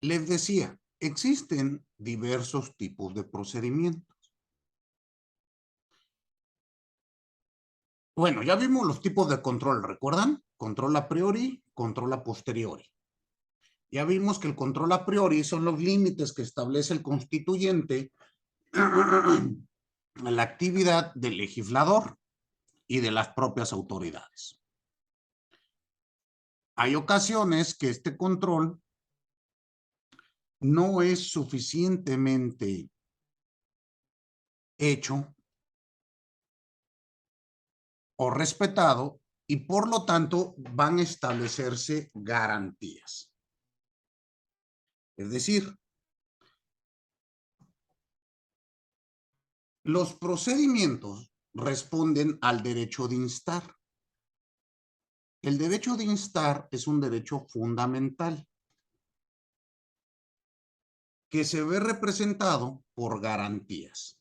Les decía, existen diversos tipos de procedimientos. Bueno, ya vimos los tipos de control, ¿recuerdan? Control a priori, control a posteriori. Ya vimos que el control a priori son los límites que establece el constituyente a la actividad del legislador y de las propias autoridades. Hay ocasiones que este control no es suficientemente hecho o respetado y por lo tanto van a establecerse garantías. Es decir, los procedimientos responden al derecho de instar. El derecho de instar es un derecho fundamental que se ve representado por garantías.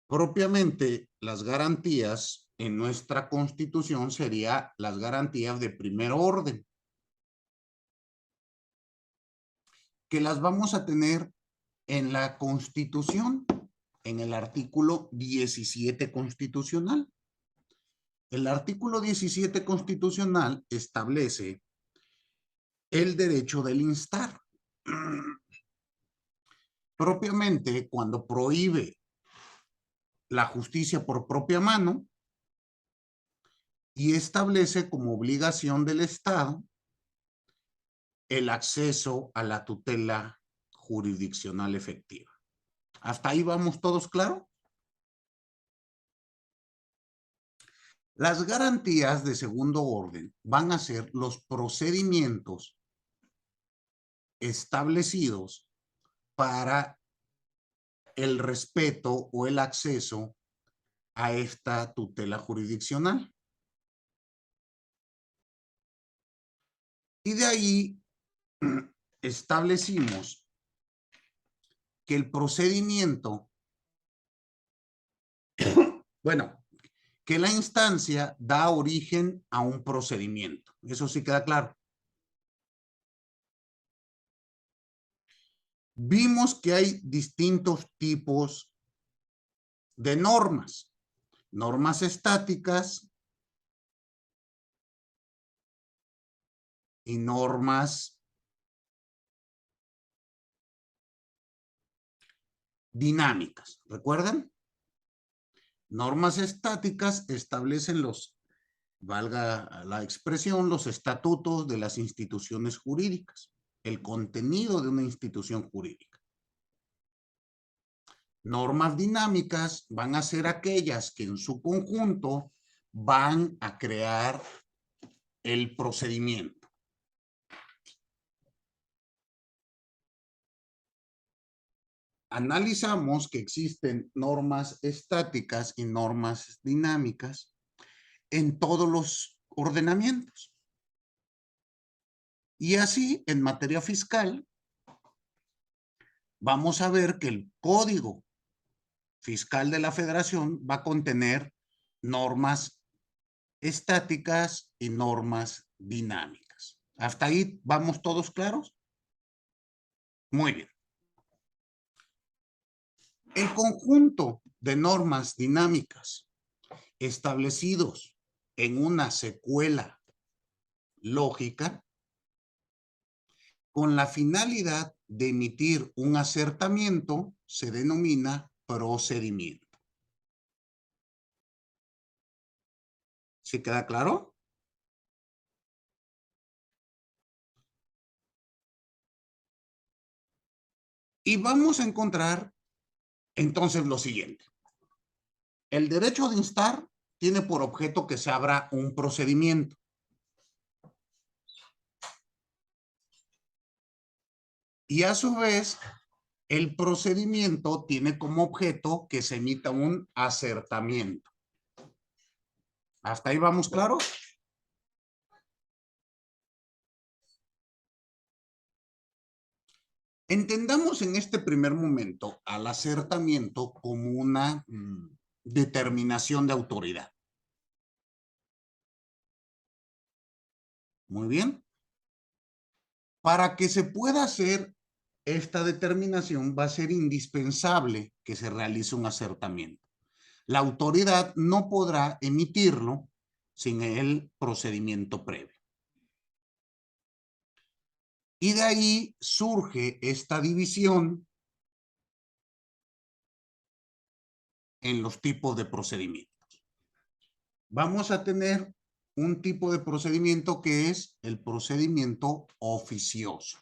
Propiamente, las garantías en nuestra Constitución serían las garantías de primer orden, que las vamos a tener en la Constitución, en el artículo 17 constitucional. El artículo 17 constitucional establece el derecho del instar. Propiamente, cuando prohíbe la justicia por propia mano y establece como obligación del Estado el acceso a la tutela jurisdiccional efectiva. ¿Hasta ahí vamos todos claro? Las garantías de segundo orden van a ser los procedimientos establecidos para el respeto o el acceso a esta tutela jurisdiccional. Y de ahí establecimos que el procedimiento, bueno, que la instancia da origen a un procedimiento. Eso sí queda claro. Vimos que hay distintos tipos de normas. Normas estáticas y normas dinámicas. ¿Recuerdan? Normas estáticas establecen los, valga la expresión, los estatutos de las instituciones jurídicas, el contenido de una institución jurídica. Normas dinámicas van a ser aquellas que en su conjunto van a crear el procedimiento. Analizamos que existen normas estáticas y normas dinámicas en todos los ordenamientos. Y así, en materia fiscal, vamos a ver que el Código Fiscal de la Federación va a contener normas estáticas y normas dinámicas. ¿Hasta ahí vamos todos claros? Muy bien. El conjunto de normas dinámicas establecidos en una secuela lógica con la finalidad de emitir un acertamiento se denomina procedimiento. ¿Sí queda claro? Y vamos a encontrar entonces lo siguiente. El derecho de instar tiene por objeto que se abra un procedimiento. Y a su vez, el procedimiento tiene como objeto que se emita un acertamiento. ¿Hasta ahí vamos claros? Entendamos en este primer momento al acertamiento como una determinación de autoridad. Muy bien. Para que se pueda hacer esta determinación, va a ser indispensable que se realice un acertamiento. La autoridad no podrá emitirlo sin el procedimiento previo. Y de ahí surge esta división en los tipos de procedimientos. Vamos a tener un tipo de procedimiento que es el procedimiento oficioso.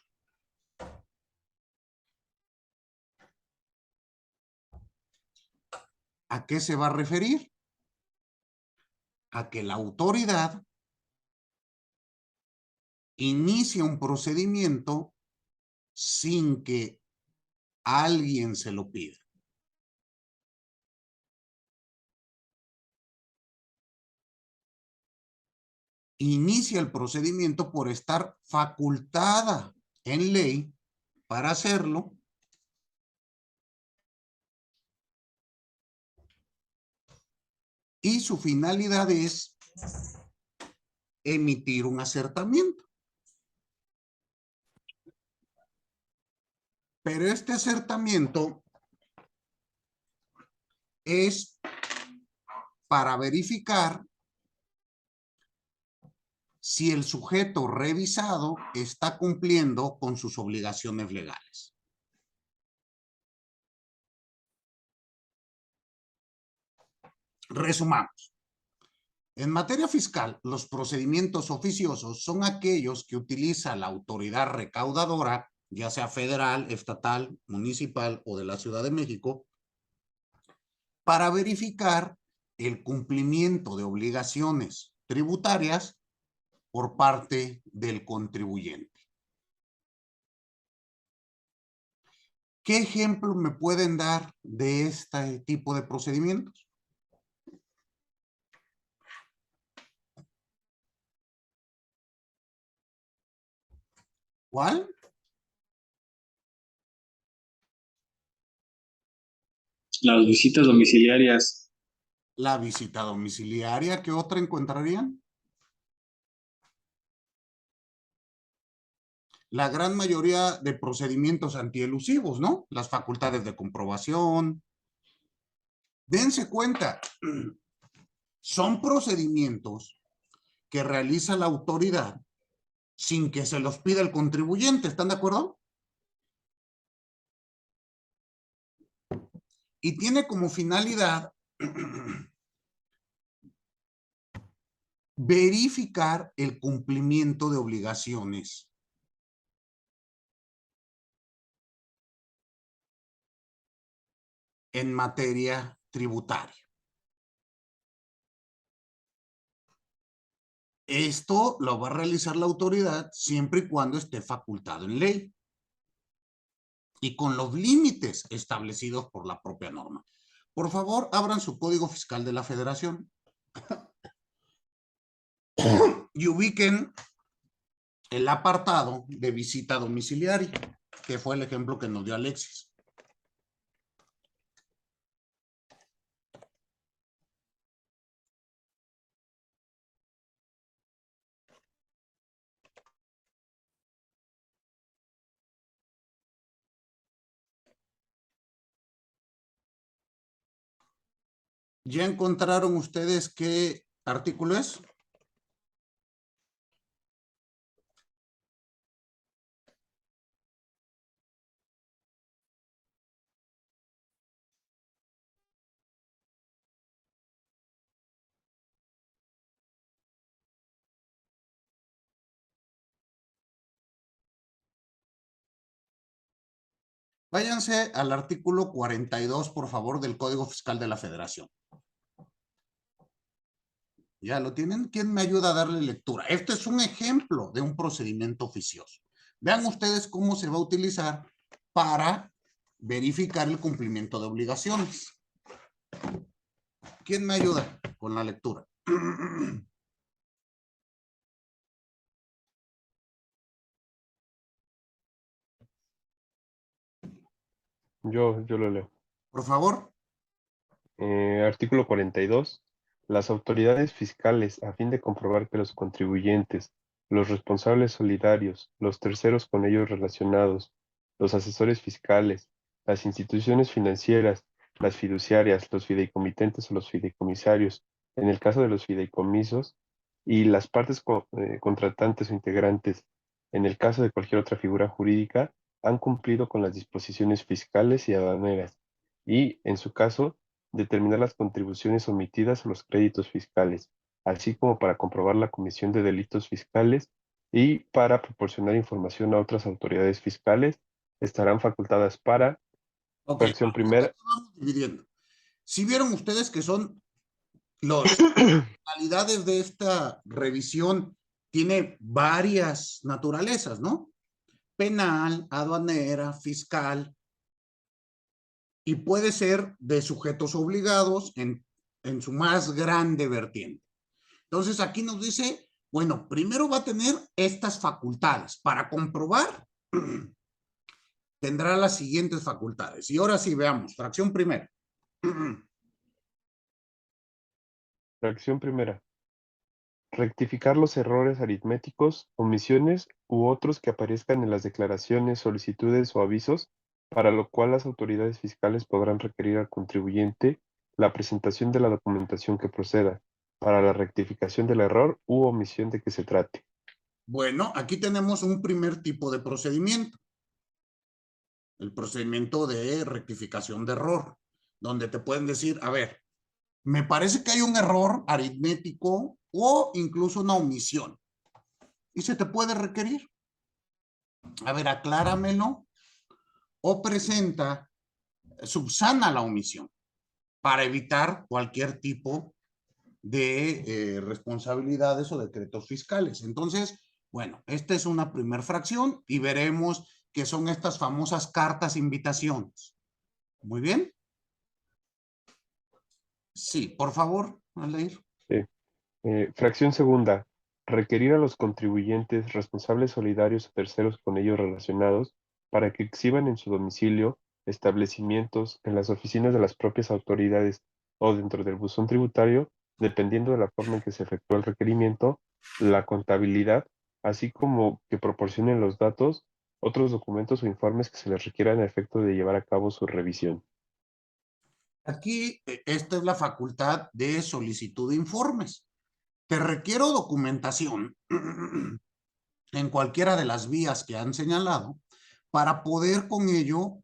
¿A qué se va a referir? A que la autoridad inicia un procedimiento sin que alguien se lo pida. Inicia el procedimiento por estar facultada en ley para hacerlo y su finalidad es emitir un acertamiento. Pero este acertamiento es para verificar si el sujeto revisado está cumpliendo con sus obligaciones legales. Resumamos. En materia fiscal, los procedimientos oficiosos son aquellos que utiliza la autoridad recaudadora, ya sea federal, estatal, municipal o de la Ciudad de México, para verificar el cumplimiento de obligaciones tributarias por parte del contribuyente. ¿Qué ejemplo me pueden dar de este tipo de procedimientos? ¿Cuál? Las visitas domiciliarias. La visita domiciliaria. ¿Qué otra encontrarían? La gran mayoría de procedimientos antielusivos, ¿no? Las facultades de comprobación. Dense cuenta, son procedimientos que realiza la autoridad sin que se los pida el contribuyente, ¿están de acuerdo? Y tiene como finalidad verificar el cumplimiento de obligaciones en materia tributaria. Esto lo va a realizar la autoridad siempre y cuando esté facultado en ley y con los límites establecidos por la propia norma. Por favor, abran su Código Fiscal de la Federación y ubiquen el apartado de visita domiciliaria, que fue el ejemplo que nos dio Alexis. ¿Ya encontraron ustedes qué artículo es? Váyanse al artículo 42, por favor, del Código Fiscal de la Federación. ¿Ya lo tienen? ¿Quién me ayuda a darle lectura? Este es un ejemplo de un procedimiento oficioso. Vean ustedes cómo se va a utilizar para verificar el cumplimiento de obligaciones. ¿Quién me ayuda con la lectura? Yo lo leo. Por favor. Artículo 42. Las autoridades fiscales, a fin de comprobar que los contribuyentes los responsables solidarios, los terceros con ellos relacionados, los asesores fiscales, las instituciones financieras, las fiduciarias, los fideicomitentes o los fideicomisarios, en el caso de los fideicomisos, y las partes contratantes o integrantes, en el caso de cualquier otra figura jurídica, han cumplido con las disposiciones fiscales y aduaneras, y, en su caso, determinar las contribuciones omitidas a los créditos fiscales, así como para comprobar la comisión de delitos fiscales y para proporcionar información a otras autoridades fiscales, estarán facultadas para, Ok, fracción primera, vamos dividiendo. Si vieron ustedes que son las finalidades de esta revisión, tiene varias naturalezas, ¿no? Penal, aduanera, fiscal, y puede ser de sujetos obligados en su más grande vertiente. Entonces aquí nos dice, bueno, primero va a tener estas facultades. Para comprobar, tendrá las siguientes facultades. Y ahora sí, veamos, fracción primera. fracción primera, rectificar los errores aritméticos, omisiones u otros que aparezcan en las declaraciones, solicitudes o avisos, para lo cual las autoridades fiscales podrán requerir al contribuyente la presentación de la documentación que proceda, para la rectificación del error u omisión de que se trate. Bueno, aquí tenemos un primer tipo de procedimiento. El procedimiento de rectificación de error, donde te pueden decir, a ver, me parece que hay un error aritmético o incluso una omisión. Y se te puede requerir. A ver, acláramelo o presenta, subsana la omisión para evitar cualquier tipo de responsabilidades o decretos fiscales. Entonces, bueno, esta es una primera fracción y veremos qué son estas famosas cartas invitaciones. Muy bien. Sí, por favor, Alair. Sí. Fracción segunda, requerir a los contribuyentes, responsables solidarios o terceros con ellos relacionados para que exhiban en su domicilio, establecimientos, en las oficinas de las propias autoridades o dentro del buzón tributario, dependiendo de la forma en que se efectúa el requerimiento, la contabilidad, así como que proporcionen los datos, otros documentos o informes que se les requieran a efecto de llevar a cabo su revisión. Aquí, esta es la facultad de solicitud de informes. Te requiero documentación en cualquiera de las vías que han señalado para poder con ello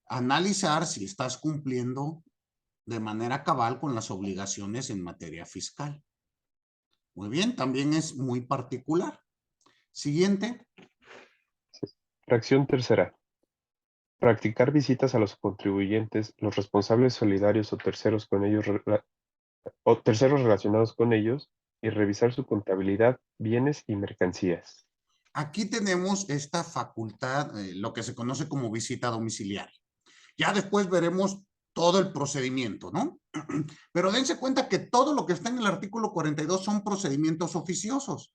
analizar si estás cumpliendo de manera cabal con las obligaciones en materia fiscal. Muy bien, también es muy particular. Siguiente. Fracción tercera. Practicar visitas a los contribuyentes, los responsables solidarios o terceros con ellos o terceros relacionados con ellos y revisar su contabilidad, bienes y mercancías. Aquí tenemos esta facultad, lo que se conoce como visita domiciliaria. Ya después veremos todo el procedimiento, ¿no? Pero dense cuenta que todo lo que está en el artículo 42 son procedimientos oficiosos.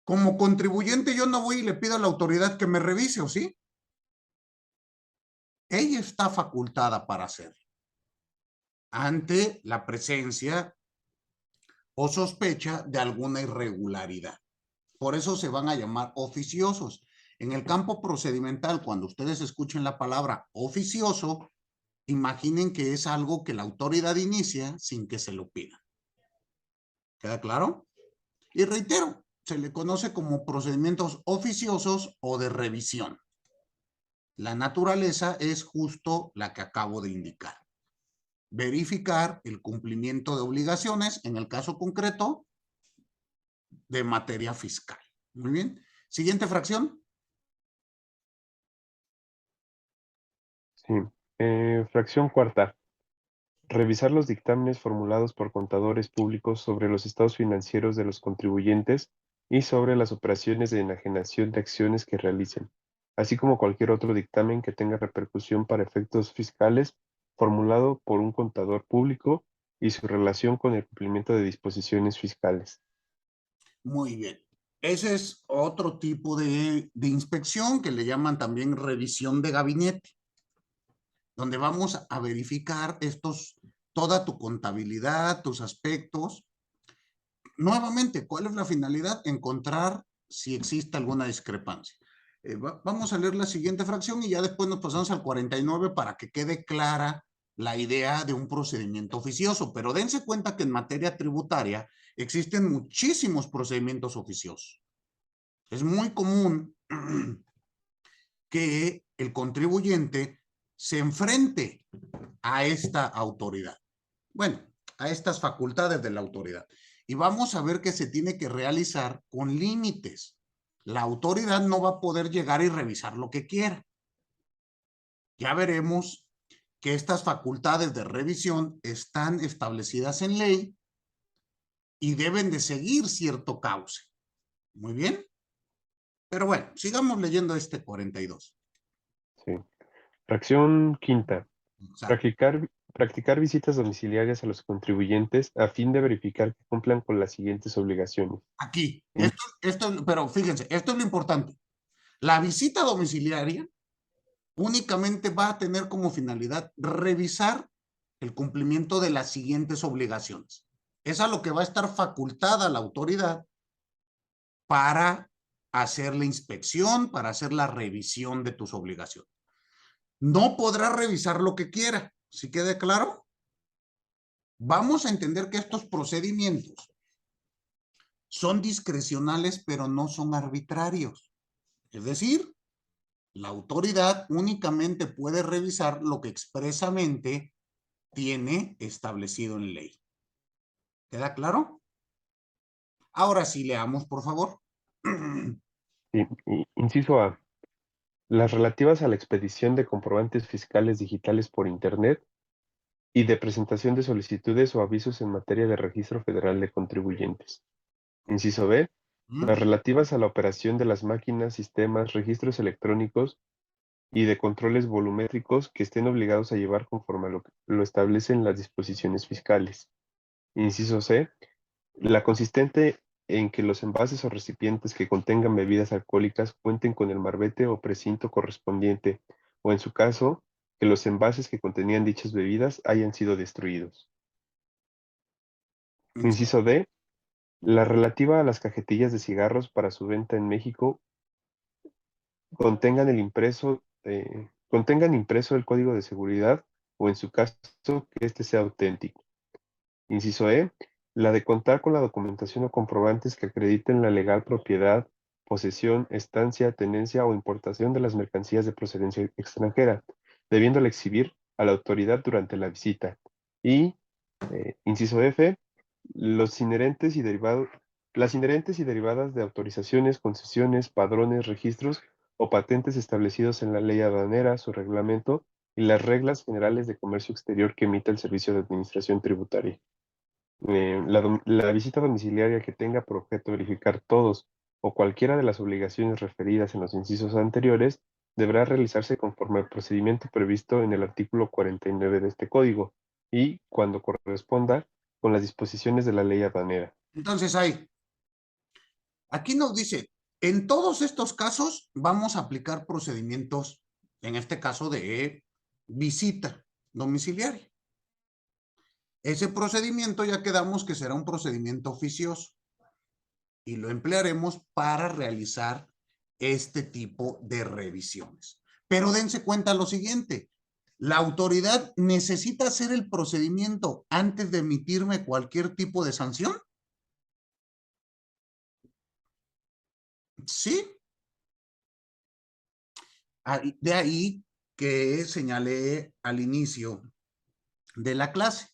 Como contribuyente yo no voy y le pido a la autoridad que me revise, ¿o sí? Ella está facultada para hacerlo ante la presencia o sospecha de alguna irregularidad. Por eso se van a llamar oficiosos. En el campo procedimental, cuando ustedes escuchen la palabra oficioso, imaginen que es algo que la autoridad inicia sin que se lo pida. ¿Queda claro? Y reitero, se le conoce como procedimientos oficiosos o de revisión. La naturaleza es justo la que acabo de indicar. Verificar el cumplimiento de obligaciones, en el caso concreto, de materia fiscal. Muy bien. Siguiente fracción. Sí. Fracción cuarta. Revisar los dictámenes formulados por contadores públicos sobre los estados financieros de los contribuyentes y sobre las operaciones de enajenación de acciones que realicen, así como cualquier otro dictamen que tenga repercusión para efectos fiscales formulado por un contador público y su relación con el cumplimiento de disposiciones fiscales. Muy bien. Ese es otro tipo de inspección que le llaman también revisión de gabinete, donde vamos a verificar toda tu contabilidad, tus aspectos, nuevamente, ¿cuál es la finalidad? Encontrar si existe alguna discrepancia. Vamos a leer la siguiente fracción y ya después nos pasamos al 49 para que quede clara la idea de un procedimiento oficioso. Pero dense cuenta que en materia tributaria existen muchísimos procedimientos oficiosos. Es muy común que el contribuyente se enfrente a esta autoridad. Bueno, a estas facultades de la autoridad. Y vamos a ver que se tiene que realizar con límites. La autoridad no va a poder llegar y revisar lo que quiera. Ya veremos que estas facultades de revisión están establecidas en ley y deben de seguir cierto cauce. Muy bien. Pero bueno, sigamos leyendo este 42. Sí. Fracción quinta. O sea, Practicar visitas domiciliarias a los contribuyentes a fin de verificar que cumplan con las siguientes obligaciones. aquí, Mm. pero fíjense, esto es lo importante. La visita domiciliaria únicamente va a tener como finalidad revisar el cumplimiento de las siguientes obligaciones. Es a lo que va a estar facultada la autoridad para hacer la inspección, para hacer la revisión de tus obligaciones. No podrá revisar lo que quiera, ¿sí quede claro? Vamos a entender que estos procedimientos son discrecionales, pero no son arbitrarios. Es decir, la autoridad únicamente puede revisar lo que expresamente tiene establecido en ley. ¿Queda claro? Ahora sí, leamos, por favor. Sí, inciso A. Las relativas a la expedición de comprobantes fiscales digitales por Internet y de presentación de solicitudes o avisos en materia de Registro Federal de Contribuyentes. Inciso B. Las relativas a la operación de las máquinas, sistemas, registros electrónicos y de controles volumétricos que estén obligados a llevar conforme a lo establecen las disposiciones fiscales. Inciso C. La consistente en que los envases o recipientes que contengan bebidas alcohólicas cuenten con el marbete o precinto correspondiente, o en su caso, que los envases que contenían dichas bebidas hayan sido destruidos. Inciso D. La relativa a las cajetillas de cigarros para su venta en México contengan impreso el código de seguridad o en su caso que éste sea auténtico. Inciso E. La de contar con la documentación o comprobantes que acrediten la legal propiedad, posesión, estancia, tenencia o importación de las mercancías de procedencia extranjera, debiéndola exhibir a la autoridad durante la visita. Y, inciso F. Las inherentes y derivadas de autorizaciones, concesiones, padrones, registros o patentes establecidos en la ley aduanera, su reglamento y las reglas generales de comercio exterior que emite el Servicio de Administración Tributaria. La visita domiciliaria que tenga por objeto verificar todos o cualquiera de las obligaciones referidas en los incisos anteriores deberá realizarse conforme al procedimiento previsto en el artículo 49 de este código y, cuando corresponda, con las disposiciones de la ley aduanera. Entonces, aquí nos dice, en todos estos casos vamos a aplicar procedimientos, en este caso de visita domiciliaria. Ese procedimiento ya quedamos que será un procedimiento oficioso y lo emplearemos para realizar este tipo de revisiones. Pero dense cuenta lo siguiente, la autoridad necesita hacer el procedimiento antes de emitirme cualquier tipo de sanción. Sí. De ahí que señalé al inicio de la clase.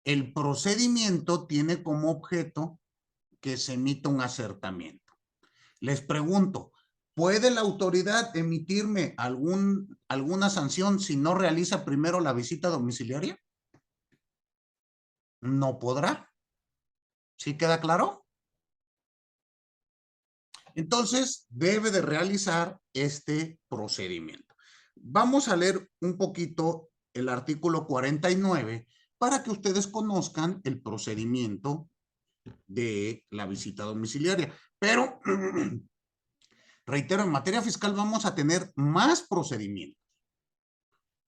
El procedimiento tiene como objeto que se emita un acertamiento. Les pregunto, ¿puede la autoridad emitirme alguna sanción si no realiza primero la visita domiciliaria? No podrá. ¿Sí queda claro? Entonces, debe de realizar este procedimiento. Vamos a leer un poquito el artículo 49 para que ustedes conozcan el procedimiento de la visita domiciliaria. Pero, reitero, en materia fiscal vamos a tener más procedimientos.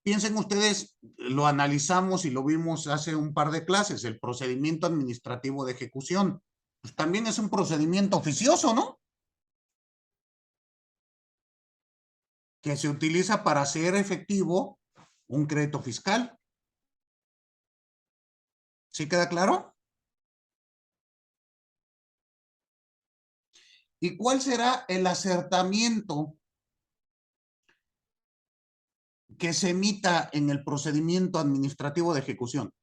Piensen ustedes, lo analizamos y lo vimos hace un par de clases, el procedimiento administrativo de ejecución. Pues también es un procedimiento oficioso, ¿no? Que se utiliza para hacer efectivo un crédito fiscal. ¿Sí queda claro? ¿Y cuál será el acertamiento que se emita en el procedimiento administrativo de ejecución?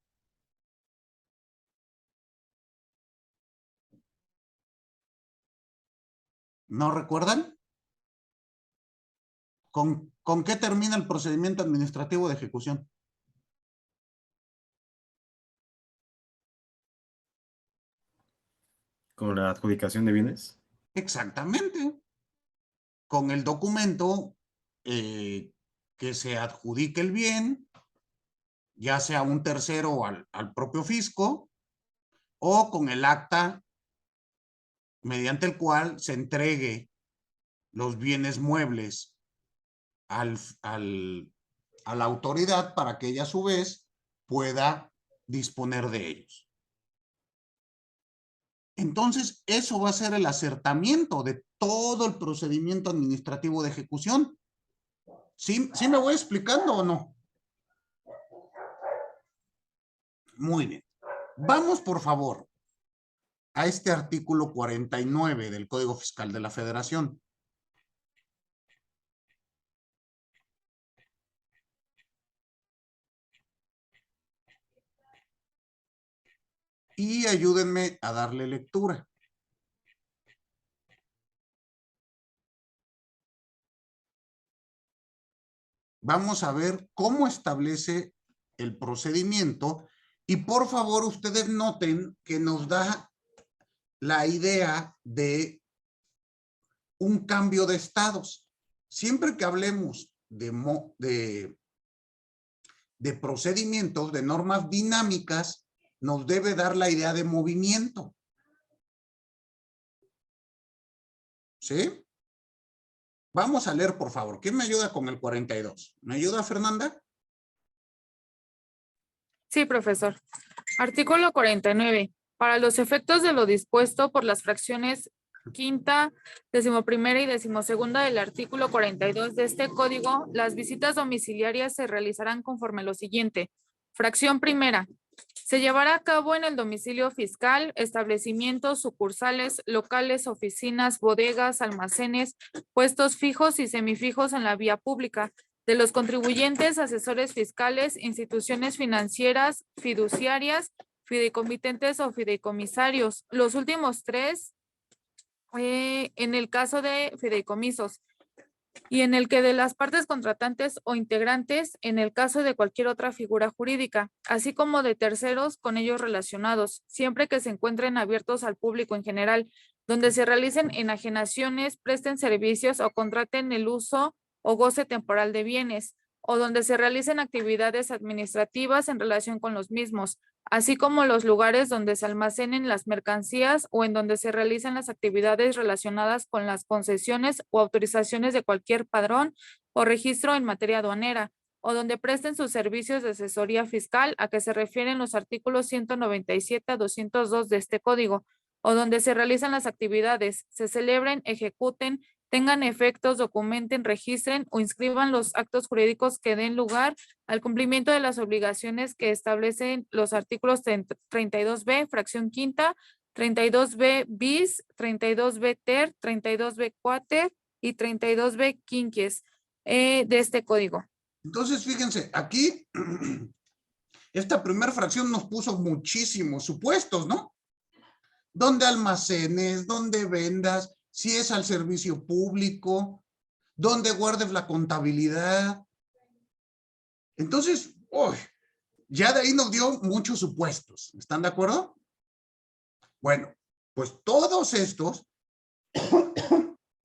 ¿No recuerdan? ¿Con qué termina el procedimiento administrativo de ejecución? Con la adjudicación de bienes. Exactamente. Con el documento que se adjudique el bien, ya sea un tercero o al propio fisco, o con el acta mediante el cual se entregue los bienes muebles a la autoridad para que ella a su vez pueda disponer de ellos. Entonces, eso va a ser el acertamiento de todo el procedimiento administrativo de ejecución. ¿Sí me voy explicando o no? Muy bien. Vamos, por favor, a este artículo 49 del Código Fiscal de la Federación. Y ayúdenme a darle lectura. Vamos a ver cómo establece el procedimiento y por favor ustedes noten que nos da la idea de un cambio de estados. Siempre que hablemos de procedimientos, de normas dinámicas, nos debe dar la idea de movimiento. ¿Sí? Vamos a leer, por favor. ¿Quién me ayuda con el 42? ¿Me ayuda, Fernanda? Sí, profesor. Artículo 49. Para los efectos de lo dispuesto por las fracciones quinta, 11ª y 12ª del artículo 42 de este código, las visitas domiciliarias se realizarán conforme lo siguiente. Fracción primera. Se llevará a cabo en el domicilio fiscal, establecimientos, sucursales, locales, oficinas, bodegas, almacenes, puestos fijos y semifijos en la vía pública, de los contribuyentes, asesores fiscales, instituciones financieras, fiduciarias, fideicomitentes o fideicomisarios. Los últimos tres, en el caso de fideicomisos, y en el que de las partes contratantes o integrantes en el caso de cualquier otra figura jurídica, así como de terceros con ellos relacionados, siempre que se encuentren abiertos al público en general, donde se realicen enajenaciones, presten servicios o contraten el uso o goce temporal de bienes, o donde se realicen actividades administrativas en relación con los mismos, así como los lugares donde se almacenen las mercancías o en donde se realicen las actividades relacionadas con las concesiones o autorizaciones de cualquier padrón o registro en materia aduanera, o donde presten sus servicios de asesoría fiscal a que se refieren los artículos 197 a 202 de este código, o donde se realizan las actividades, se celebren, ejecuten, tengan efectos, documenten, registren o inscriban los actos jurídicos que den lugar al cumplimiento de las obligaciones que establecen los artículos 32b, fracción quinta, 32b bis, 32b ter, 32b quater y 32b quinquies de este código. Entonces, fíjense, aquí esta primera fracción nos puso muchísimos supuestos, ¿no? ¿Dónde almacenes? ¿Dónde vendas? Si es al servicio público, ¿dónde guardes la contabilidad? Entonces, ya de ahí nos dio muchos supuestos. ¿Están de acuerdo? Bueno, pues todos estos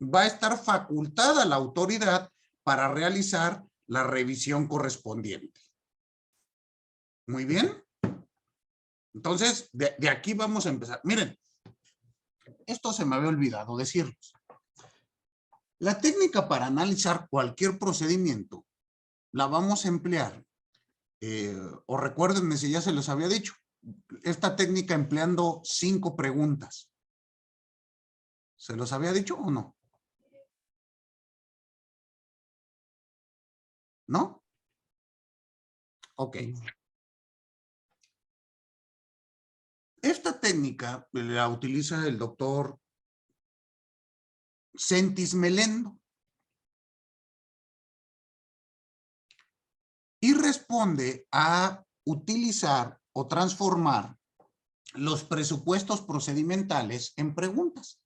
va a estar facultada la autoridad para realizar la revisión correspondiente. Muy bien. Entonces, de aquí vamos a empezar. Miren, esto se me había olvidado decirles. La técnica para analizar cualquier procedimiento la vamos a emplear, o recuérdenme si ya se les había dicho, esta técnica empleando 5 preguntas. ¿Se los había dicho o no? ¿No? Ok. Esta técnica la utiliza el doctor Sentis Melendo y responde a utilizar o transformar los presupuestos procedimentales en preguntas.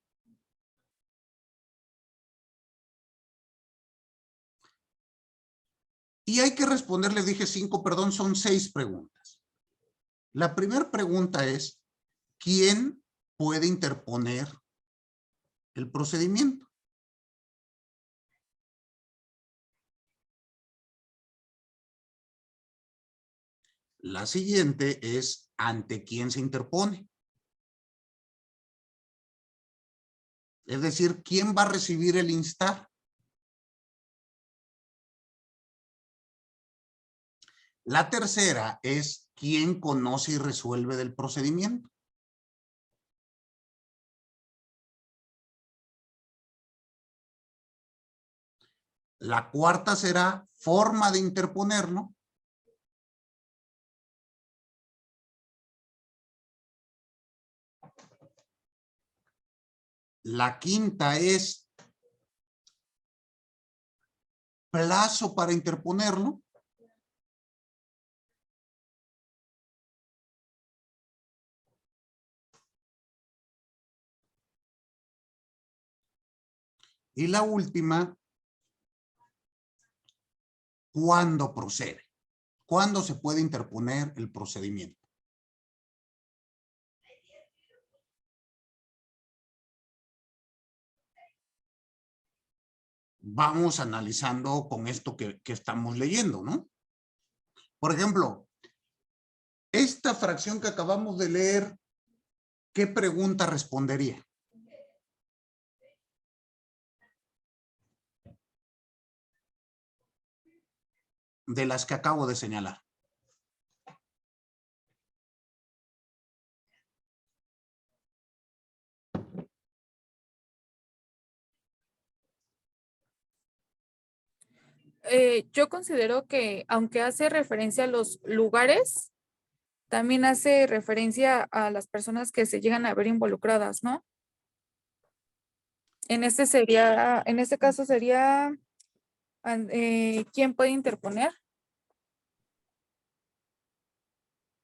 Y hay que responder, les dije 5, perdón, son 6 preguntas. La primera pregunta es, ¿quién puede interponer el procedimiento? La siguiente es, ¿ante quién se interpone? Es decir, ¿quién va a recibir el instar? La tercera es, ¿quién conoce y resuelve del procedimiento? La cuarta será forma de interponerlo. La quinta es plazo para interponerlo. Y la última, ¿cuándo procede? ¿Cuándo se puede interponer el procedimiento? Vamos analizando con esto que estamos leyendo, ¿no? Por ejemplo, esta fracción que acabamos de leer, ¿qué pregunta respondería? De las que acabo de señalar. Yo considero que aunque hace referencia a los lugares, también hace referencia a las personas que se llegan a ver involucradas, ¿no? En este caso sería, ¿quién puede interponer?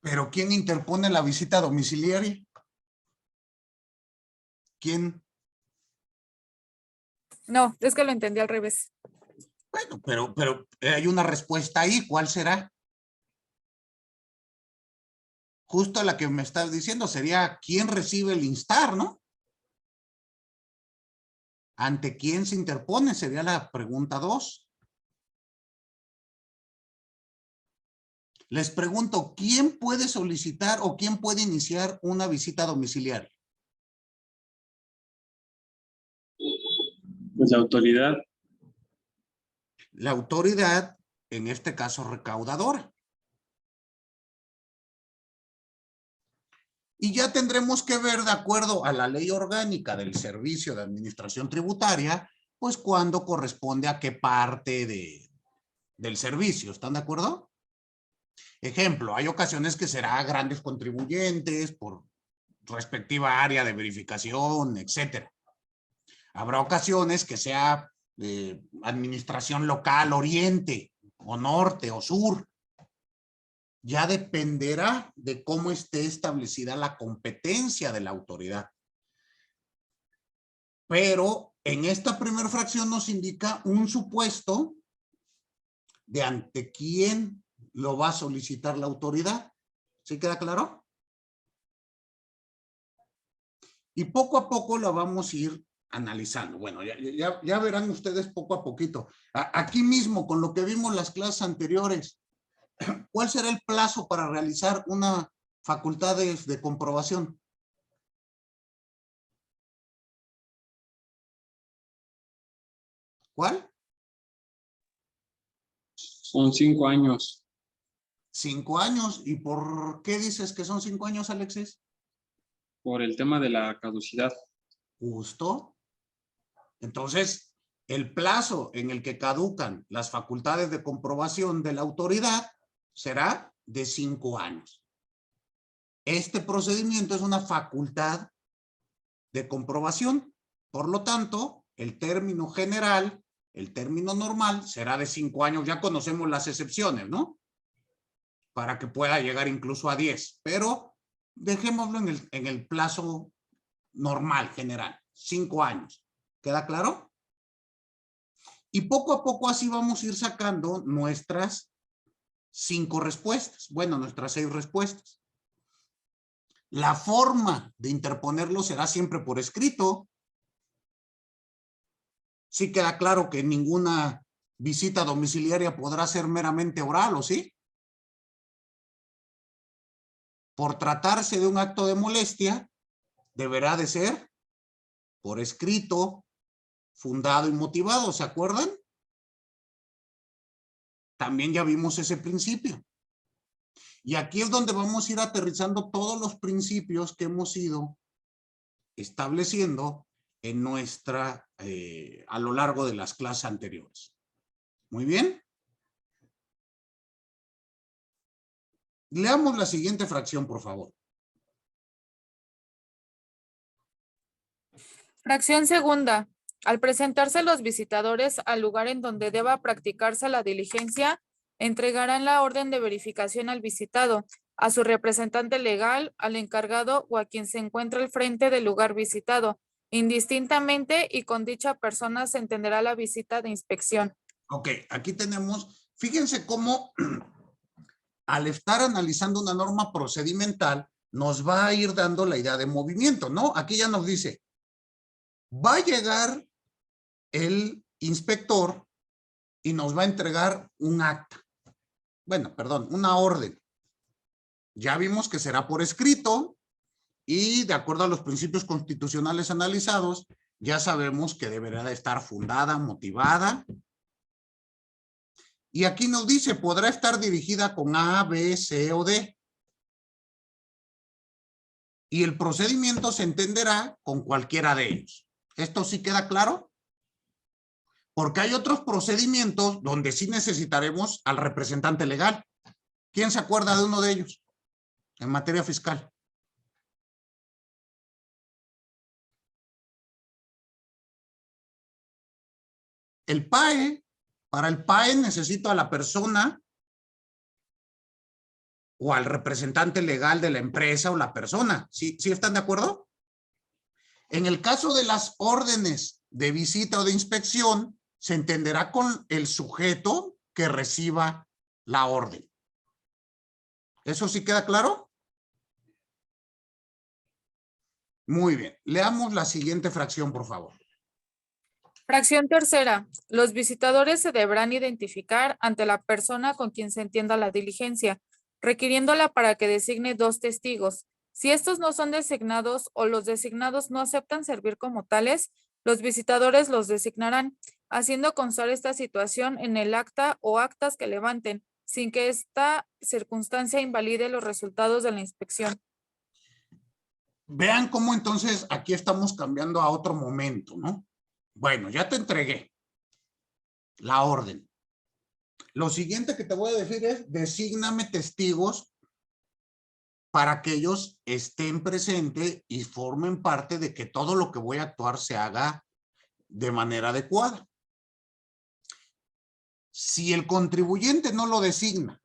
¿Pero quién interpone la visita domiciliaria? ¿Quién? No, es que lo entendí al revés. Bueno, pero hay una respuesta ahí. ¿Cuál será? Justo la que me estás diciendo sería ¿quién recibe el instar, no? ¿Ante quién se interpone? Sería la pregunta 2. Les pregunto, ¿quién puede solicitar o quién puede iniciar una visita domiciliaria? Pues la autoridad. La autoridad, en este caso recaudadora. Y ya tendremos que ver, de acuerdo a la ley orgánica del Servicio de Administración Tributaria, pues cuándo corresponde a qué parte del servicio. ¿Están de acuerdo? Ejemplo, hay ocasiones que será grandes contribuyentes por respectiva área de verificación, etcétera. Habrá ocasiones que sea administración local, oriente, o norte, o sur. Ya dependerá de cómo esté establecida la competencia de la autoridad. Pero en esta primera fracción nos indica un supuesto de ante quién lo va a solicitar la autoridad. ¿Sí queda claro? Y poco a poco lo vamos a ir analizando. Bueno, ya verán ustedes poco a poquito. Aquí mismo, con lo que vimos en las clases anteriores, ¿cuál será el plazo para realizar una facultad de comprobación? ¿Cuál? Son 5 años. 5 años. ¿Y por qué dices que son 5 años, Alexis? Por el tema de la caducidad. Justo. Entonces, el plazo en el que caducan las facultades de comprobación de la autoridad será de 5 años. Este procedimiento es una facultad de comprobación. Por lo tanto, el término general, el término normal será de 5 años. Ya conocemos las excepciones, ¿no? Para que pueda llegar incluso a 10. Pero dejémoslo en el plazo normal, general. 5 años. ¿Queda claro? Y poco a poco así vamos a ir sacando nuestras 5 respuestas. Bueno, nuestras 6 respuestas. La forma de interponerlo será siempre por escrito. Sí queda claro que ninguna visita domiciliaria podrá ser meramente oral, ¿o sí? Por tratarse de un acto de molestia, deberá de ser por escrito, fundado y motivado, ¿se acuerdan? También ya vimos ese principio. Y aquí es donde vamos a ir aterrizando todos los principios que hemos ido estableciendo en a lo largo de las clases anteriores. Muy bien. Leamos la siguiente fracción, por favor. Fracción segunda. Al presentarse los visitadores al lugar en donde deba practicarse la diligencia, entregarán la orden de verificación al visitado, a su representante legal, al encargado o a quien se encuentre al frente del lugar visitado. Indistintamente y con dicha persona se entenderá la visita de inspección. Ok, aquí tenemos, fíjense cómo al estar analizando una norma procedimental nos va a ir dando la idea de movimiento, ¿no? Aquí ya nos dice, va a llegar el inspector y nos va a entregar un acta. Bueno, perdón, una orden. Ya vimos que será por escrito y de acuerdo a los principios constitucionales analizados, ya sabemos que deberá de estar fundada, motivada. Y aquí nos dice, podrá estar dirigida con A, B, C o D. Y el procedimiento se entenderá con cualquiera de ellos. ¿Esto sí queda claro? Porque hay otros procedimientos donde sí necesitaremos al representante legal. ¿Quién se acuerda de uno de ellos en materia fiscal? El PAE, para el PAE necesito a la persona o al representante legal de la empresa o la persona. ¿Sí están de acuerdo? En el caso de las órdenes de visita o de inspección, se entenderá con el sujeto que reciba la orden. ¿Eso sí queda claro? Muy bien. Leamos la siguiente fracción, por favor. Fracción tercera. Los visitadores se deberán identificar ante la persona con quien se entienda la diligencia, requiriéndola para que designe 2 testigos. Si estos no son designados o los designados no aceptan servir como tales, los visitadores los designarán, haciendo constar esta situación en el acta o actas que levanten, sin que esta circunstancia invalide los resultados de la inspección. Vean cómo entonces aquí estamos cambiando a otro momento, ¿no? Bueno, ya te entregué la orden. Lo siguiente que te voy a decir es, desígname testigos para que ellos estén presentes y formen parte de que todo lo que voy a actuar se haga de manera adecuada. Si el contribuyente no lo designa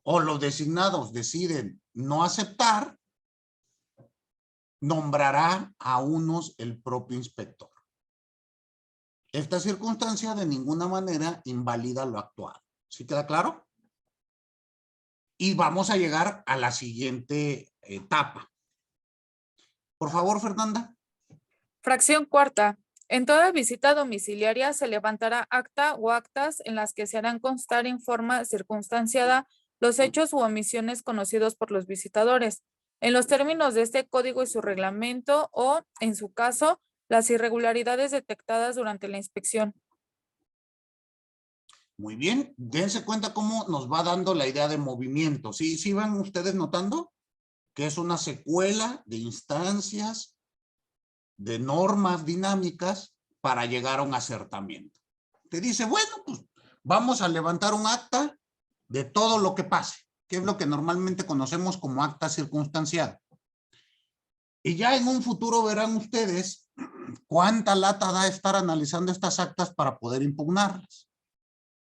o los designados deciden no aceptar, nombrará a unos el propio inspector. Esta circunstancia de ninguna manera invalida lo actuado. ¿Sí queda claro? Y vamos a llegar a la siguiente etapa. Por favor, Fernanda. Fracción cuarta. En toda visita domiciliaria se levantará acta o actas en las que se harán constar en forma circunstanciada los hechos u omisiones conocidos por los visitadores, en los términos de este código y su reglamento o, en su caso, las irregularidades detectadas durante la inspección. Muy bien, dense cuenta cómo nos va dando la idea de movimiento. ¿Sí van ustedes notando? Que es una secuela de instancias, de normas dinámicas para llegar a un acertamiento. Te dice, bueno, pues vamos a levantar un acta de todo lo que pase, que es lo que normalmente conocemos como acta circunstanciada. Y ya en un futuro verán ustedes cuánta lata da estar analizando estas actas para poder impugnarlas,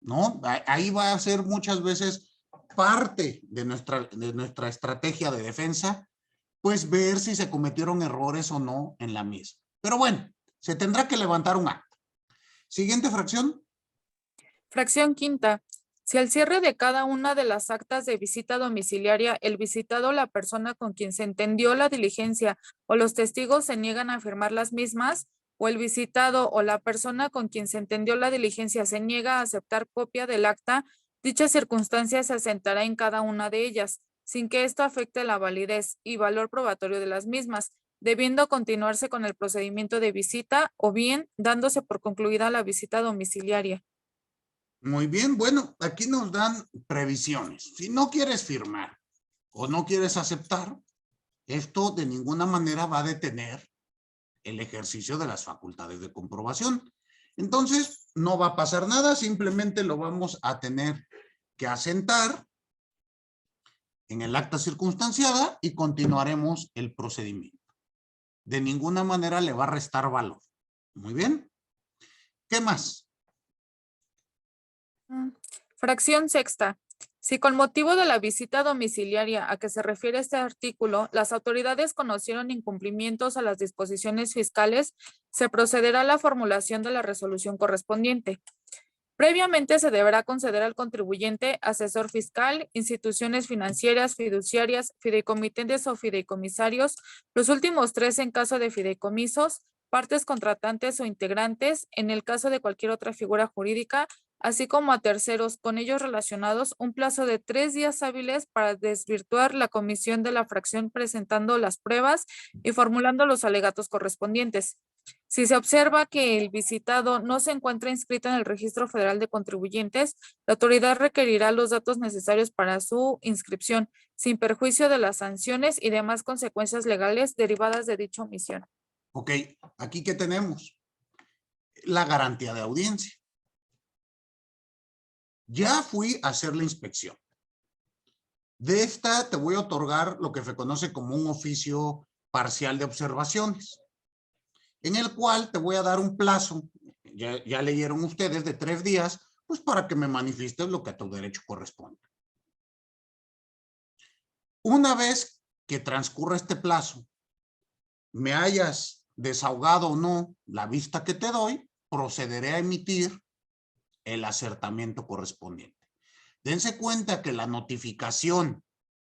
¿no? Ahí va a ser muchas veces parte de nuestra estrategia de defensa, pues ver si se cometieron errores o no en la misma. Pero bueno, se tendrá que levantar un acta. Siguiente fracción. Fracción quinta. Si al cierre de cada una de las actas de visita domiciliaria, el visitado o la persona con quien se entendió la diligencia o los testigos se niegan a firmar las mismas, o el visitado o la persona con quien se entendió la diligencia se niega a aceptar copia del acta, dicha circunstancia se asentará en cada una de ellas, sin que esto afecte la validez y valor probatorio de las mismas, debiendo continuarse con el procedimiento de visita o bien dándose por concluida la visita domiciliaria. Muy bien, bueno, aquí nos dan previsiones. Si no quieres firmar o no quieres aceptar, esto de ninguna manera va a detener el ejercicio de las facultades de comprobación. Entonces, no va a pasar nada, simplemente lo vamos a tener que asentar en el acta circunstanciada y continuaremos el procedimiento. De ninguna manera le va a restar valor. Muy bien. ¿Qué más? Fracción sexta. Si con motivo de la visita domiciliaria a que se refiere este artículo, las autoridades conocieron incumplimientos a las disposiciones fiscales, se procederá a la formulación de la resolución correspondiente. Previamente se deberá conceder al contribuyente, asesor fiscal, instituciones financieras, fiduciarias, fideicomitentes o fideicomisarios, los últimos 3 en caso de fideicomisos, partes contratantes o integrantes, en el caso de cualquier otra figura jurídica, así como a terceros con ellos relacionados, un plazo de 3 días hábiles para desvirtuar la comisión de la fracción presentando las pruebas y formulando los alegatos correspondientes. Si se observa que el visitado no se encuentra inscrito en el Registro Federal de Contribuyentes, la autoridad requerirá los datos necesarios para su inscripción, sin perjuicio de las sanciones y demás consecuencias legales derivadas de dicha omisión. Ok, aquí ¿qué tenemos? La garantía de audiencia. Ya fui a hacer la inspección. De esta te voy a otorgar lo que se conoce como un oficio parcial de observaciones, en el cual te voy a dar un plazo, ya leyeron ustedes, de 3 días, pues para que me manifiestes lo que a tu derecho corresponde. Una vez que transcurra este plazo, me hayas desahogado o no la vista que te doy, procederé a emitir el acertamiento correspondiente. Dense cuenta que la notificación,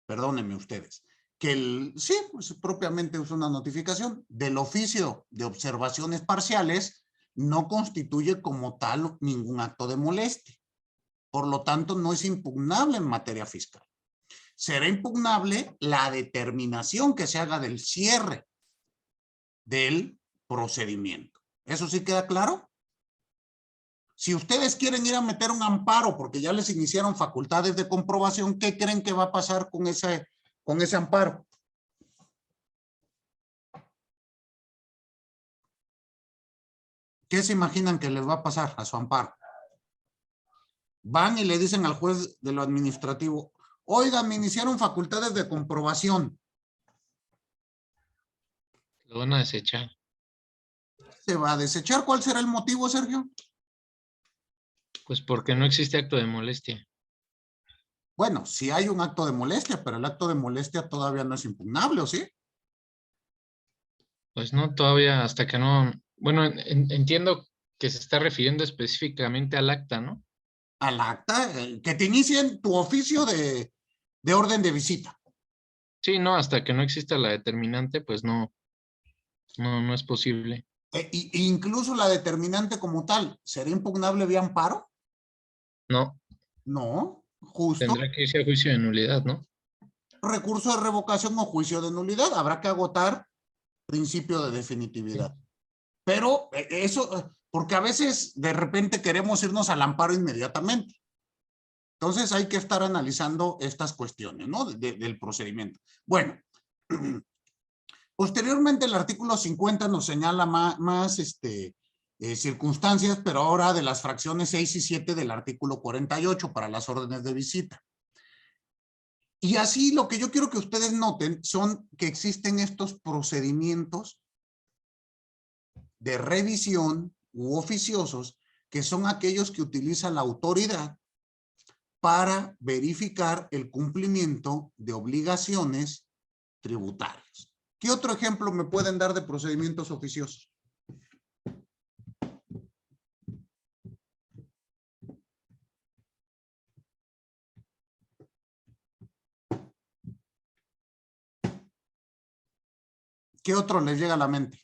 perdónenme ustedes, que sí, pues propiamente es una notificación del oficio de observaciones parciales, no constituye como tal ningún acto de molestia. Por lo tanto, no es impugnable en materia fiscal. Será impugnable la determinación que se haga del cierre del procedimiento. ¿Eso sí queda claro? Si ustedes quieren ir a meter un amparo porque ya les iniciaron facultades de comprobación, ¿qué creen que va a pasar con ese amparo? ¿Qué se imaginan que les va a pasar a su amparo? Van y le dicen al juez de lo administrativo, oiga, me iniciaron facultades de comprobación. Lo van a desechar. ¿Se va a desechar? ¿Cuál será el motivo, Sergio? Pues porque no existe acto de molestia. Bueno, sí hay un acto de molestia, pero el acto de molestia todavía no es impugnable, ¿o sí? Pues no, todavía hasta que no... Bueno, entiendo que se está refiriendo específicamente al acta, ¿no? Al acta, que te inicien tu oficio de orden de visita. Sí, no, hasta que no exista la determinante, pues no es posible. Incluso la determinante como tal, ¿será impugnable vía amparo? No, No, justo. tendrá que irse a juicio de nulidad, ¿no? Recurso de revocación o juicio de nulidad. Habrá que agotar principio de definitividad. Pero eso, porque a veces de repente queremos irnos al amparo inmediatamente. Entonces hay que estar analizando estas cuestiones, ¿no? Del procedimiento. Bueno, posteriormente el artículo 50 nos señala más circunstancias, pero ahora de las fracciones 6 y 7 del artículo 48 para las órdenes de visita. Y así lo que yo quiero que ustedes noten son que existen estos procedimientos de revisión u oficiosos, que son aquellos que utiliza la autoridad para verificar el cumplimiento de obligaciones tributarias. ¿Qué otro ejemplo me pueden dar de procedimientos oficiosos? ¿Qué otro les llega a la mente?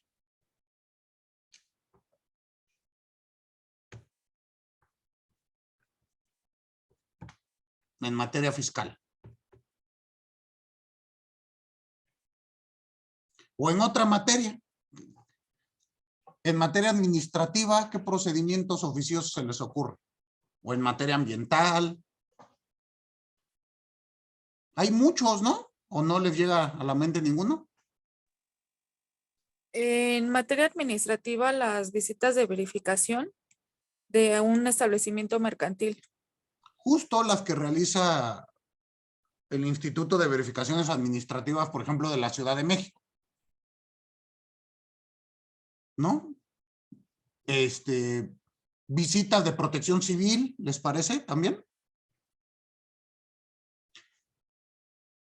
En materia fiscal. O en otra materia. En materia administrativa, ¿qué procedimientos oficiosos se les ocurre? O en materia ambiental. Hay muchos, ¿no? ¿O no les llega a la mente ninguno? En materia administrativa, las visitas de verificación de un establecimiento mercantil. Justo las que realiza el Instituto de Verificaciones Administrativas, por ejemplo, de la Ciudad de México. ¿No? Visitas de protección civil, ¿les parece también?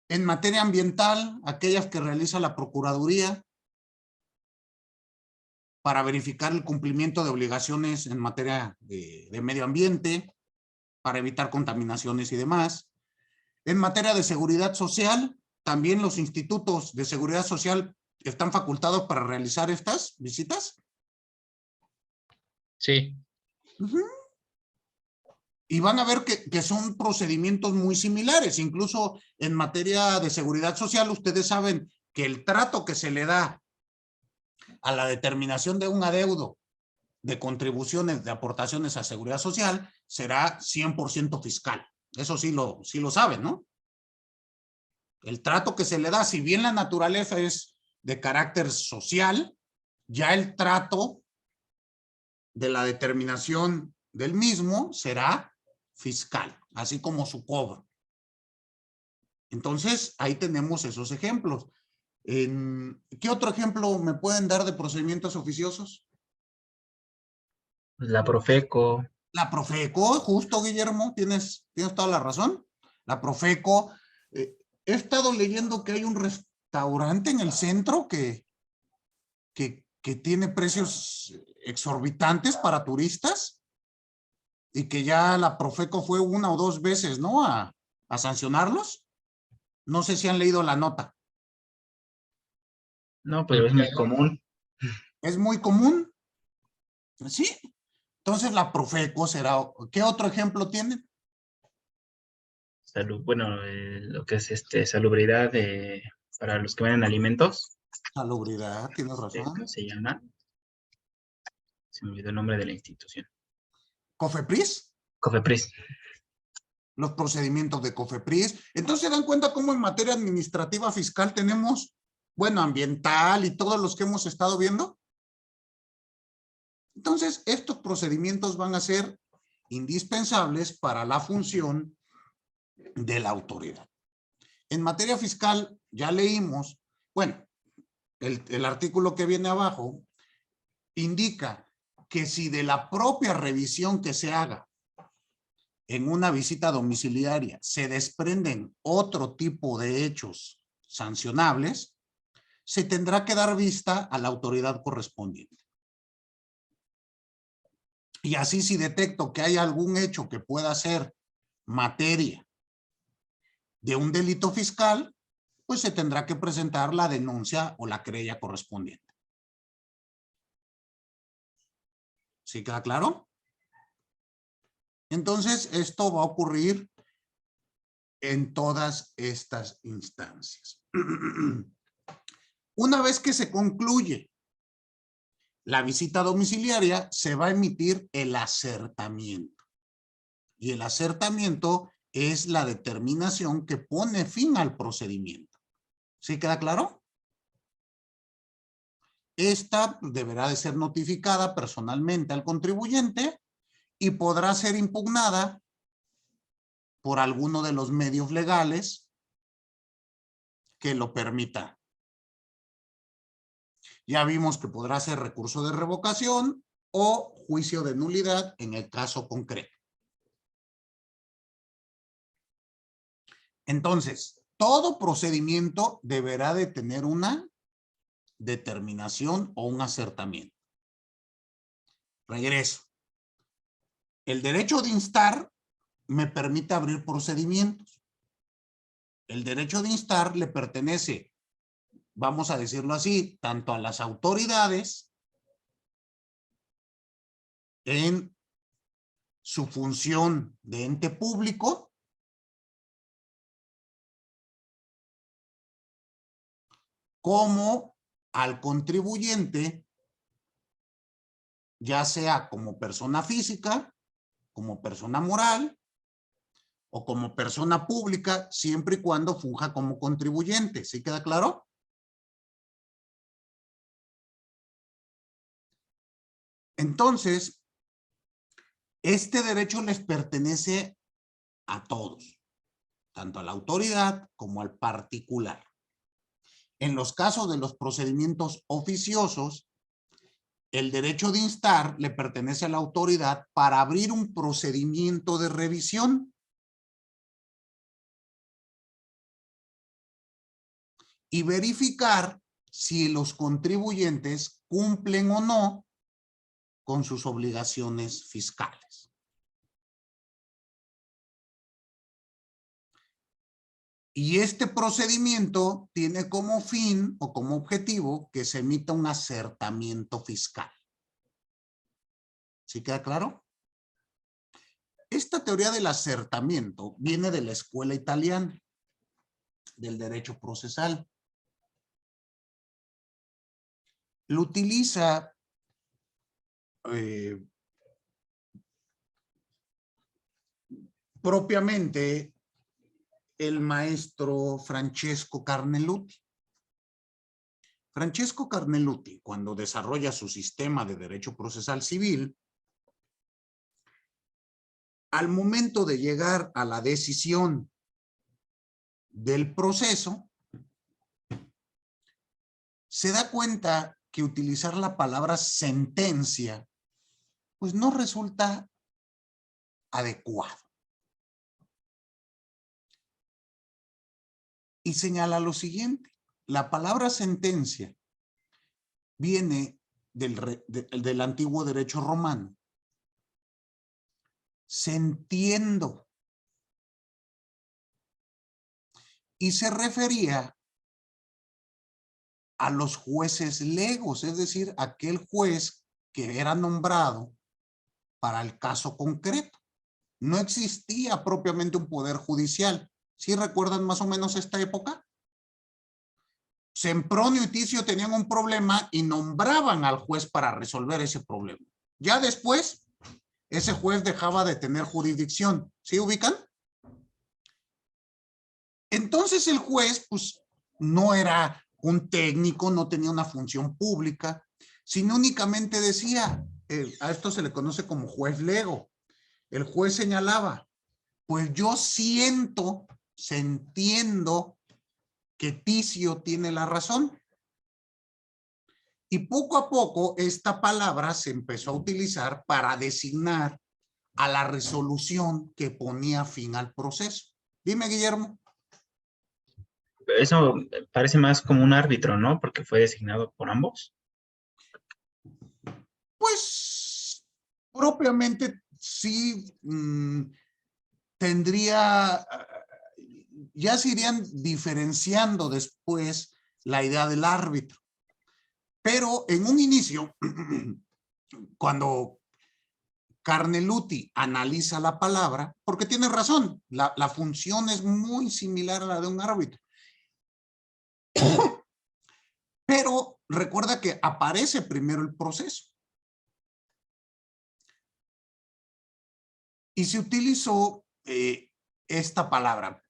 En materia ambiental, aquellas que realiza la Procuraduría para verificar el cumplimiento de obligaciones en materia de medio ambiente, para evitar contaminaciones y demás. En materia de seguridad social, también los institutos de seguridad social están facultados para realizar estas visitas. Sí. Y van a ver que son procedimientos muy similares. Incluso en materia de seguridad social, ustedes saben que el trato que se le da a la determinación de un adeudo de contribuciones, de aportaciones a seguridad social, será 100% fiscal. Eso sí lo saben, ¿no? El trato que se le da, si bien la naturaleza es de carácter social, ya el trato de la determinación del mismo será fiscal, así como su cobro. Entonces, ahí tenemos esos ejemplos. ¿Qué otro ejemplo me pueden dar de procedimientos oficiosos? La Profeco. La Profeco, justo, Guillermo, tienes toda la razón. La Profeco. He estado leyendo que hay un restaurante en el centro que tiene precios exorbitantes para turistas y que ya la Profeco fue 1 o 2 veces, ¿no? A sancionarlos. No sé si han leído la nota. No, pero es muy común. Es muy común. Sí. Entonces la Profeco será. ¿Qué otro ejemplo tienen? Salud, bueno, lo que es salubridad para los que venden alimentos. Salubridad, tienes razón. ¿Cómo se llama? Se me olvidó el nombre de la institución. ¿Cofepris? Cofepris. Los procedimientos de Cofepris. Entonces, ¿se dan cuenta cómo en materia administrativa fiscal tenemos, bueno, ambiental y todos los que hemos estado viendo? Entonces, estos procedimientos van a ser indispensables para la función de la autoridad. En materia fiscal, ya leímos, bueno, el artículo que viene abajo indica que si de la propia revisión que se haga en una visita domiciliaria se desprenden otro tipo de hechos sancionables, se tendrá que dar vista a la autoridad correspondiente. Y así, si detecto que hay algún hecho que pueda ser materia de un delito fiscal, pues se tendrá que presentar la denuncia o la querella correspondiente. ¿Sí queda claro? Entonces, esto va a ocurrir en todas estas instancias. Una vez que se concluye la visita domiciliaria, se va a emitir el acertamiento. Y el acertamiento es la determinación que pone fin al procedimiento. ¿Sí queda claro? Esta deberá de ser notificada personalmente al contribuyente y podrá ser impugnada por alguno de los medios legales que lo permita. Ya vimos que podrá ser recurso de revocación o juicio de nulidad en el caso concreto. Entonces, todo procedimiento deberá de tener una determinación o un acertamiento. Regreso. El derecho de instar me permite abrir procedimientos. El derecho de instar le pertenece, vamos a decirlo así, tanto a las autoridades en su función de ente público, como al contribuyente, ya sea como persona física, como persona moral o como persona pública, siempre y cuando funja como contribuyente. ¿Sí queda claro? Entonces, este derecho les pertenece a todos, tanto a la autoridad como al particular. En los casos de los procedimientos oficiosos, el derecho de instar le pertenece a la autoridad para abrir un procedimiento de revisión y verificar si los contribuyentes cumplen o no con sus obligaciones fiscales. Y este procedimiento tiene como fin o como objetivo que se emita un acertamiento fiscal. ¿Sí queda claro? Esta teoría del acertamiento viene de la escuela italiana, del derecho procesal. Lo utiliza propiamente el maestro Francesco Carneluti. Francesco Carneluti, cuando desarrolla su sistema de derecho procesal civil, al momento de llegar a la decisión del proceso, se da cuenta que utilizar la palabra sentencia, pues no resulta adecuado. Y señala lo siguiente: la palabra sentencia viene del antiguo derecho romano. Sentiendo. Y se refería a los jueces legos, es decir, aquel juez que era nombrado para el caso concreto. No existía propiamente un poder judicial. ¿Sí recuerdan más o menos esta época? Sempronio y Ticio tenían un problema y nombraban al juez para resolver ese problema. Ya después, ese juez dejaba de tener jurisdicción. ¿Sí ubican? Entonces el juez, pues, no era un técnico, no tenía una función pública, sino únicamente decía, a esto se le conoce como juez lego. El juez señalaba, pues yo entiendo que Ticio tiene la razón. Y poco a poco esta palabra se empezó a utilizar para designar a la resolución que ponía fin al proceso. Dime, Guillermo. Eso parece más como un árbitro, ¿no? Porque fue designado por ambos. Pues propiamente sí tendría, ya se irían diferenciando después la idea del árbitro. Pero en un inicio, cuando Carneluti analiza la palabra, porque tiene razón, la función es muy similar a la de un árbitro. Pero recuerda que aparece primero el proceso. Y se utilizó esta palabra.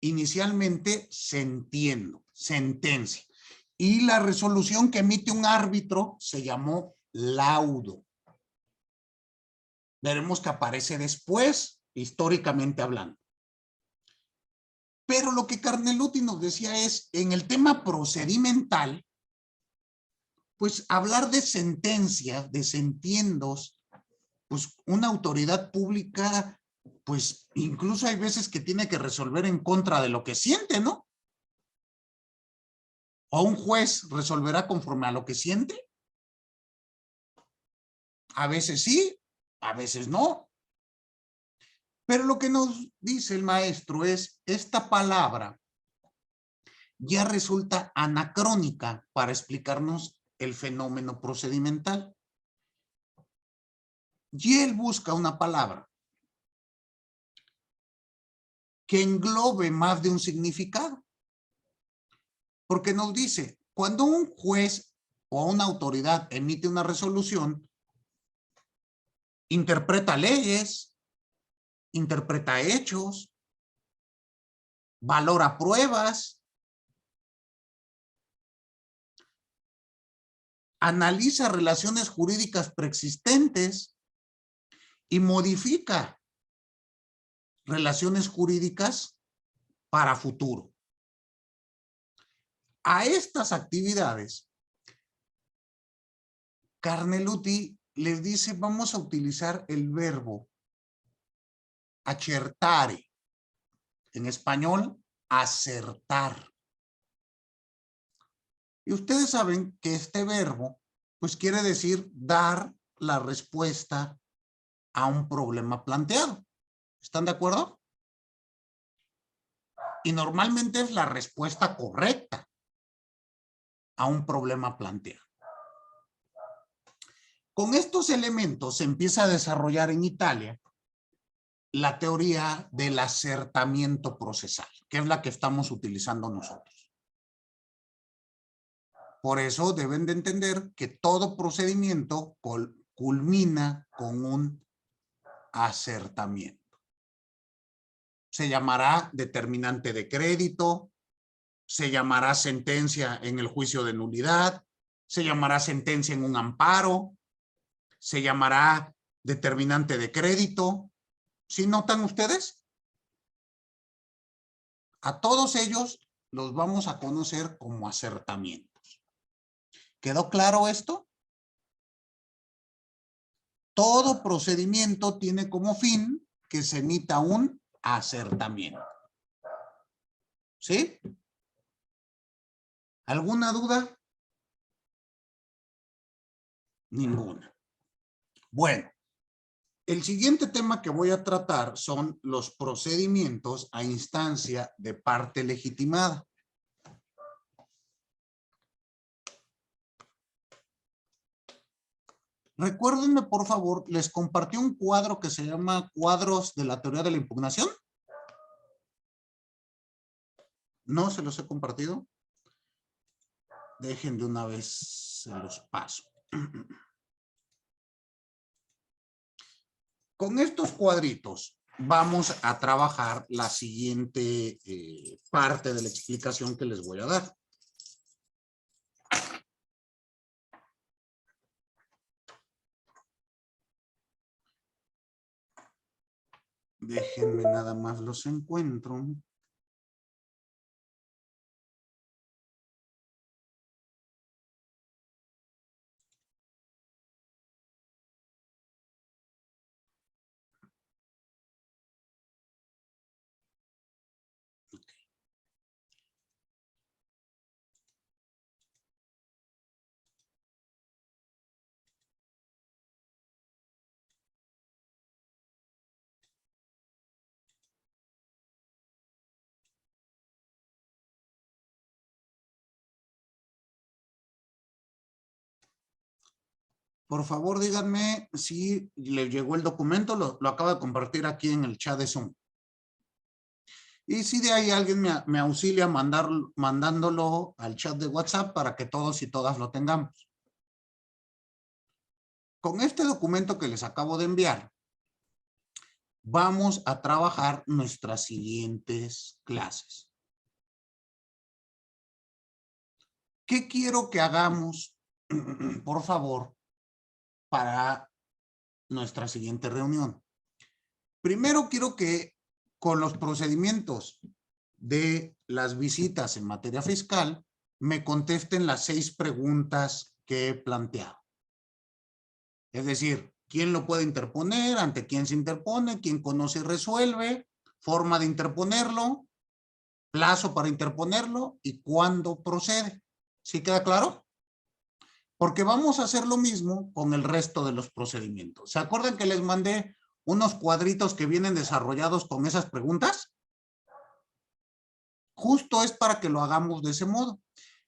Inicialmente, sentencia. Y la resolución que emite un árbitro se llamó laudo. Veremos que aparece después, históricamente hablando. Pero lo que Carneluti nos decía es, en el tema procedimental, pues hablar de sentencias, de sentiendos, pues una autoridad pública, pues incluso hay veces que tiene que resolver en contra de lo que siente, ¿no? ¿O un juez resolverá conforme a lo que siente? A veces sí, a veces no. Pero lo que nos dice el maestro es, esta palabra ya resulta anacrónica para explicarnos el fenómeno procedimental. Y él busca una palabra que englobe más de un significado. Porque nos dice, cuando un juez o una autoridad emite una resolución, interpreta leyes, interpreta hechos, valora pruebas, analiza relaciones jurídicas preexistentes y modifica relaciones jurídicas para futuro. A estas actividades, Carneluti les dice, vamos a utilizar el verbo acertare. En español, acertar. Y ustedes saben que este verbo, pues quiere decir dar la respuesta a un problema planteado. ¿Están de acuerdo? Y normalmente es la respuesta correcta a un problema planteado. Con estos elementos se empieza a desarrollar en Italia la teoría del acertamiento procesal, que es la que estamos utilizando nosotros. Por eso deben de entender que todo procedimiento culmina con un acertamiento. Se llamará determinante de crédito, se llamará sentencia en el juicio de nulidad, se llamará sentencia en un amparo, se llamará determinante de crédito. ¿Sí notan ustedes? A todos ellos los vamos a conocer como acertamientos. ¿Quedó claro esto? Todo procedimiento tiene como fin que se emita un acertamiento. ¿Sí? ¿Alguna duda? Ninguna. Bueno, el siguiente tema que voy a tratar son los procedimientos a instancia de parte legitimada. Recuérdenme, por favor, les compartí un cuadro que se llama Cuadros de la Teoría de la Impugnación. ¿No se los he compartido? Dejen de una vez, se los paso. Con estos cuadritos vamos a trabajar la siguiente parte de la explicación que les voy a dar. Déjenme nada más los encuentro. Por favor, díganme si les llegó el documento, lo acabo de compartir aquí en el chat de Zoom. Y si de ahí alguien me auxilia mandándolo al chat de WhatsApp para que todos y todas lo tengamos. Con este documento que les acabo de enviar, vamos a trabajar nuestras siguientes clases. ¿Qué quiero que hagamos, por favor, para nuestra siguiente reunión? Primero quiero que con los procedimientos de las visitas en materia fiscal me contesten las 6 preguntas que he planteado. Es decir, ¿quién lo puede interponer? ¿Ante quién se interpone? ¿Quién conoce y resuelve? ¿Forma de interponerlo? ¿Plazo para interponerlo? ¿Y cuándo procede? ¿Sí queda claro? Porque vamos a hacer lo mismo con el resto de los procedimientos. ¿Se acuerdan que les mandé unos cuadritos que vienen desarrollados con esas preguntas? Justo es para que lo hagamos de ese modo.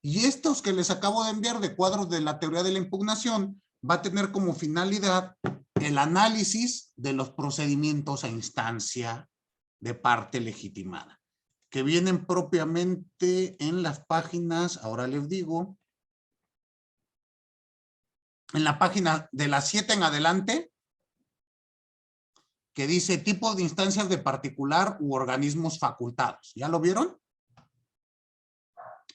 Y estos que les acabo de enviar de cuadros de la teoría de la impugnación va a tener como finalidad el análisis de los procedimientos a instancia de parte legitimada, que vienen propiamente en las páginas, ahora les digo, en la página de las 7 en adelante, que dice tipos de instancias de particular u organismos facultados. ¿Ya lo vieron?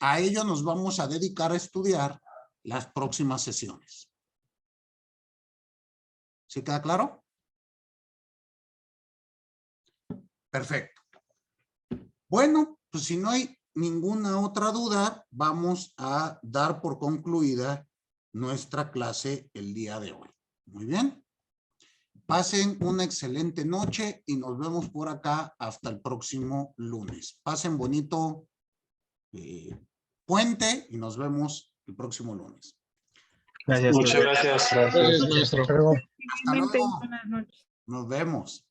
A ello nos vamos a dedicar a estudiar las próximas sesiones. ¿Sí queda claro? Perfecto. Bueno, pues si no hay ninguna otra duda, vamos a dar por concluida nuestra clase el día de hoy. Muy bien. Pasen una excelente noche y nos vemos por acá hasta el próximo lunes. Pasen bonito puente y nos vemos el próximo lunes. Gracias. Muchas gracias. Gracias, maestro. Hasta luego. Buenas noches. Nos vemos.